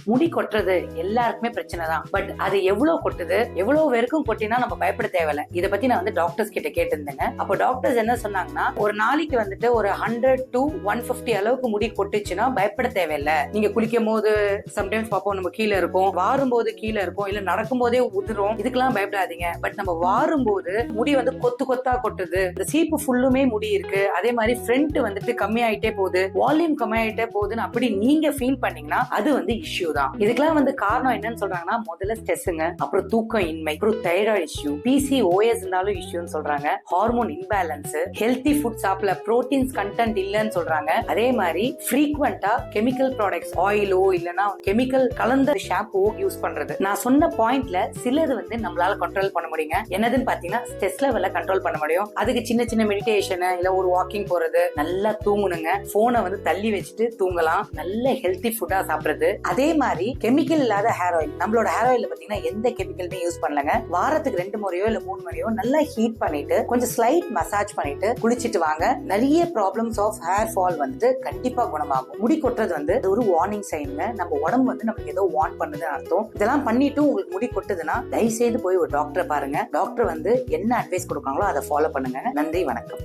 முடி கொட்டுறது எல்லாருக்குமே பிரச்சனை தான். பட் அது எவ்வளவு கொட்டுது, எவ்வளவு பேருக்கும் கொட்டினா நம்ம பயப்பட தேவையில்ல. இதை பத்தி நான் டாக்டர்ஸ் கிட்ட கேட்டிருந்தேங்க. அப்போ டாக்டர்ஸ் என்ன சொன்னாங்கன்னா, ஒரு நாளைக்கு ஒரு 100 to 150 அளவுக்கு முடி கொட்டுச்சுன்னா பயப்பட தேவையில்லை. நீங்க குளிக்கும் போது சம்டைம்ஸ் பார்ப்போம், நம்ம கீழே இருக்கும், வாரும் போது கீழே இருக்கும், இல்ல நடக்கும் போதே உதிரும், இதுக்கெல்லாம் பயப்படாதீங்க. பட் நம்ம வாரும் போது முடி கொத்து கொத்தா கொட்டுது, இந்த சீப்பு ஃபுல்லுமே முடி இருக்கு, அதே மாதிரி ஃப்ரண்ட் கம்மியாயிட்டே போகுது, வால்யூம் கம்மியாயிட்டே போகுதுன்னு அப்படி நீங்க ஃபீல் பண்ணீங்கன்னா அது இஷ்யூ தான். இதுக்கெல்லாம் காரணம் என்னன்னு சொல்றாங்கன்னா, முதல்ல ஸ்ட்ரெஸ்ஸுங்க, அப்புறம் தூக்கம் இன்மை, அப்புறம் தைராய்டு இஷ்யூ, PCOS இருந்தாலும் இஷ்யூன்னு சொல்றாங்க, ஹார்மோன் இம்பேலன்ஸ், ஹெல்தி ஃபுட் சாப்பிடல, புரோட்டீன்ஸ் கண்டென்ட் இல்லன்னு சொல்றாங்க. அதே மாதிரி ஃப்ரீக்வெண்டா கெமிக்கல் ப்ராடக்ட்ஸ், ஆயிலோ இல்லனா கெமிக்கல் கலந்த ஷாம்பூ யூஸ் பண்றது. நான் சொன்ன பாயிண்ட்ல சிலது நம்மளால கண்ட்ரோல் பண்ண முடியுங்க. என்னதுன்னு பாத்தீங்கன்னா, ஸ்ட்ரெஸ் லெவல கண்ட்ரோல் பண்ண முடியும். அதுக்கு சின்ன சின்ன மெடிடேஷன், இல்ல ஒரு வாக்கிங் போறது, நல்லா தூங்கணுங்க, போனை தள்ளி வச்சுட்டு தூங்கலாம், நல்ல ஹெல்தி ஃபுட்டா சாப்பிடுறது. அதே மாதிரி கெமிக்கல் இல்லாத ஹேர் ஆயில், நம்மளோட ஹேர் ஆயில்ல பாத்தீங்கன்னா எந்த கெமிக்கலுமே யூஸ் பண்ணலங்க. வாரத்துக்கு 2 முறையோ இல்ல 3 முறையோ நல்லா ஹீட் பண்ணிட்டு கொஞ்சம் ஸ்லைட் மசாஜ் பண்ணிட்டு குளிச்சிட்டு வாங்க. நிறைய ப்ராப்ளம்ஸ் ஆஃப் ஹேர் ஃபால் கண்டிப்பா குணமாகும். முடி கொட்டுறது ஒரு வார்னிங் சைனுங்க. நம்ம உடம்பு நமக்கு ஏதோ வார்ன் பண்ணுதுன்னு அர்த்தம். இதெல்லாம் பண்ணிட்டு உங்களுக்கு முடி கொட்டுதுன்னா தயவு செய்து போய் ஒரு டாக்டரை பாருங்க. டாக்டர் என்ன அட்வைஸ் கொடுக்காங்களோ அதை ஃபாலோ பண்ணுங்க. நன்றி, வணக்கம்.